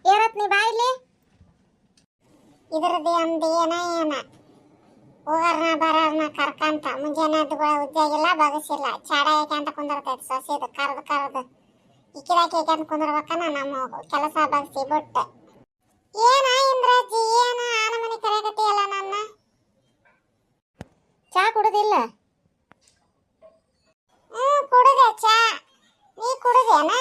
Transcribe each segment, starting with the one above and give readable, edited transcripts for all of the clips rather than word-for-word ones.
ಏರತ್ ನೀ ಬಾ ಇಲ್ಲಿ. ಇದ್ರದ್ದು ಒಂದು ಏನ ಹೋಗಾರನ ಬರಾರನ ಕರ್ಕಂತ ಮುಂಜಾನೆ ಉದ್ಯೋಗಿಲ್ಲ ಬಗಸಿಲ್ಲ ಚಾಡ ಅಂತ ಕುಂದಿರ್ತೈತಿ ಸೊಸೆದು ಕರ್ದು ಇಕ್ಕಿದಾಕಿ ಅಂತ ಕುಂದಿರ್ಬೇಕನ ನಮ್ಮ ಕೆಲಸ ಬಗಸಿ ಬಿಟ್ಟು. ಏನ ಇಂದ್ರಾಜಿ ಏನ ಆನಮನಿ ಕರೆಗತಿಯಲ್ಲ ನನ್ನ. ಚಾ ಕುಡುದಿಲ್ಲ? ಕುಡುದೆ ಚಾ. ನೀ ಕುಡುದೇನ?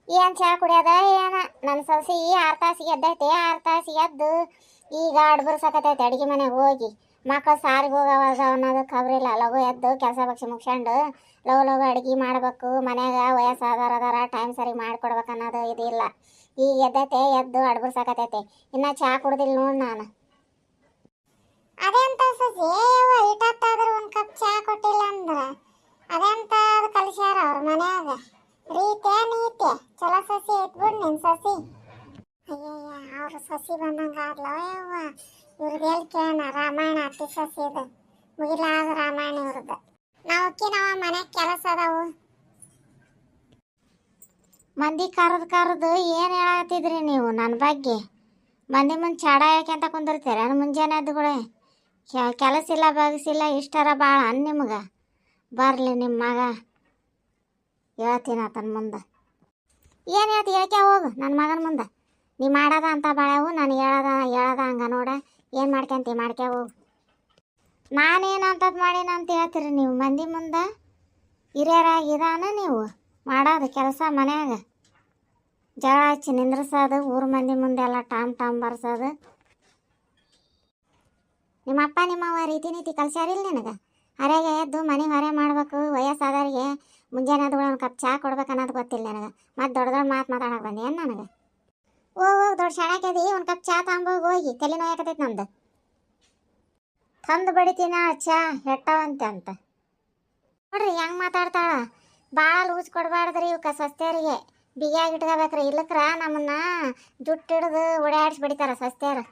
ಏನ್ ಚಾ ಕುಡಿಯೋದ ಏನ? ನನ್ನ ಸೊಸಿ 6 ತಾಸಿಗೆ ಎದ್ದೈತೆ. 6 ತಾಸಿಗೆ ಎದ್ದು ಈಗ ಅಡ್ಬರ್ಸಕತೈತೆ ಅಡುಗೆ ಮನೆಗೆ ಹೋಗಿ. ಮಕ್ಕಳು ಸಾರಿಗೆ ಹೋಗವಾಗ ಅನ್ನೋದು ಖಬರಿಲ್ಲ. ಲಘು ಎದ್ದು ಕೆಲಸ ಬಗ್ಸಿ ಮುಗಿಸ್ಕೊಂಡು ಲಘು ಅಡುಗೆ ಮಾಡ್ಬೇಕು. ಮನ್ಯಾಗ ವಯಸ್ಸಾದವರದಾರ ಟೈಮ್ ಸರಿ ಮಾಡಿಕೊಡ್ಬೇಕು ಅನ್ನೋದು ಇದಿಲ್ಲ. ಈಗ ಎದ್ದೈತೆ, ಎದ್ದು ಅಡ್ಬರ್ಸಕತೈತೆ. ಇನ್ನು ಚಾ ಕುಡ್ದಿಲ್ಲ ನೋಡಿ ನಾನು. ಅದೆಂತ ಸೊಸಿ ಇಟ್ಟಾದ್ರೂ ಒಂದು ಕಪ್ ಚಾ ಕೊಟ್ಟಿಲ್ಲ ಅಂದ್ರೆ ಅದೆಂತ ಅದು ಕಲಿಸ್ಯಾರ ಅವ್ರ ಮನ್ಯಾಗ. ರೀತೆ ನೀತೆ ಚಲೋ ಸಸಿ ಐತ್ಬಿಡ್ ನಿನ್ ಸಸಿ. ಅಯ್ಯಯ್ಯ ಅವ್ರ ಸಸಿ ಬಂದಂಗ ಆದ್ಲ ಯವ್ವ. ಇವ್ರದ್ದು ಎಲ್ಲಿ ಕೇಳೋಣ ರಾಮಾಯಣ ಅತಿ ಸಸಿದು ಮುಗಿಲಾದ ರಾಮಾಯಣ ಇವ್ರದ್ದು. ನಾವು ಮನ್ಯಾಗ ಕೆಲಸ ಅದಾವು. ಮಂದಿ ಕರೆದು ಏನು ಹೇಳತ್ತಿದ್ರಿ ನೀವು ನನ್ನ ಬಗ್ಗೆ? ಮಂದಿ ಮುಂದೆ ಚಾಡ ಯಾಕೆಂತ ಕುಂದಿರ್ತೀರ ಮುಂಜಾನೆ ಎದ್ದುಗಳೇ? ಕೆಲಸ ಇಲ್ಲ ಬಗಸಿಲ್ಲ ಇಷ್ಟರ ಭಾಳ ನಿಮ್ಗೆ. ಬರಲಿ ನಿಮ್ಮ ಮಗ ಹೇಳ್ತೀನಿ ಆತನ ಮುಂದೆ. ಏನು ಹೇಳ್ತಿ ಹೇಳ್ಕೆ ಹೋಗು ನನ್ನ ಮಗನ ಮುಂದೆ. ನೀ ಮಾಡೋದ ಅಂತ ಬಾಳವು ನಾನು ಹೇಳದ ಹಂಗೆ ನೋಡ. ಏನು ಮಾಡ್ಕೊಂತಿ ಮಾಡ್ಕೆ ಹೋಗು. ನಾನೇನಂತದ್ದು ಮಾಡೀನಿ ಅಂತ ಹೇಳ್ತೀರಿ ನೀವು ಮಂದಿ ಮುಂದೆ? ಹಿರಿಯರಾಗಿದಾನ ನೀವು ಮಾಡೋದು ಕೆಲಸ ಮನ್ಯಾಗ. ಜಗಳ ಹಚ್ಚಿ ನಿಂದ್ರಿಸೋದು, ಊರು ಮಂದಿ ಮುಂದೆಲ್ಲ ಟಾಮ್ ಬರ್ಸೋದು. ನಿಮ್ಮಪ್ಪ ನಿಮ್ಮವ್ವ ರೀತಿ ನೀತಿ ಕಲ್ಸ್ಯಾರಿಲ್ಲ ನಿನಗೆ? ಹರೆಗೆ ಎದ್ದು ಮನೆಗೆ ಹೊರೆ ಮಾಡ್ಬೇಕು. ವಯಸ್ಸಾದವ್ರಿಗೆ ಮುಂಜಾನೆ ಎದ್ದು ಒಂದು ಕಪ್ ಚಾ ಕೊಡ್ಬೇಕು ಅನ್ನೋದು ಗೊತ್ತಿಲ್ಲ ನನಗೆ. ಮತ್ತು ದೊಡ್ಡ ಮಾತು ಮಾತಾಡೋಕೆ ಬಂದು ಏನು ನನಗೆ? ಹೋಗಿ ದೊಡ್ಡ ಶಾಣಕ್ಯದಿ ಒಂದು ಕಪ್ ಚಾ ತಗೊಂಬೋಗಿ ಹೋಗಿ. ತಲೆ ನೋಯಾಕತೈತೆ ನಮ್ದು. ತಂದು ಬಡಿತೀನ ಚಾ ಹೆಟ್ಟವಂತೆ ಅಂತ ನೋಡ್ರಿ ಹೆಂಗೆ ಮಾತಾಡ್ತಾಳ. ಭಾಳ ಲೂಸ್ ಕೊಡಬಾರ್ದ್ರಿ ಇವಕ್ಕೆ ಸಸ್ತ್ಯರಿಗೆ. ಬಿಗಿಯಾಗಿ ಇಟ್ಕೋಬೇಕ್ರಿ. ಇಲ್ಲಕ್ರ ನಮ್ಮನ್ನ ಜುಟ್ಟು ಹಿಡ್ದು ಓಡಾಡಿಸಿ ಬಿಡ್ತಾರ ಸಸ್ತ್ಯರು.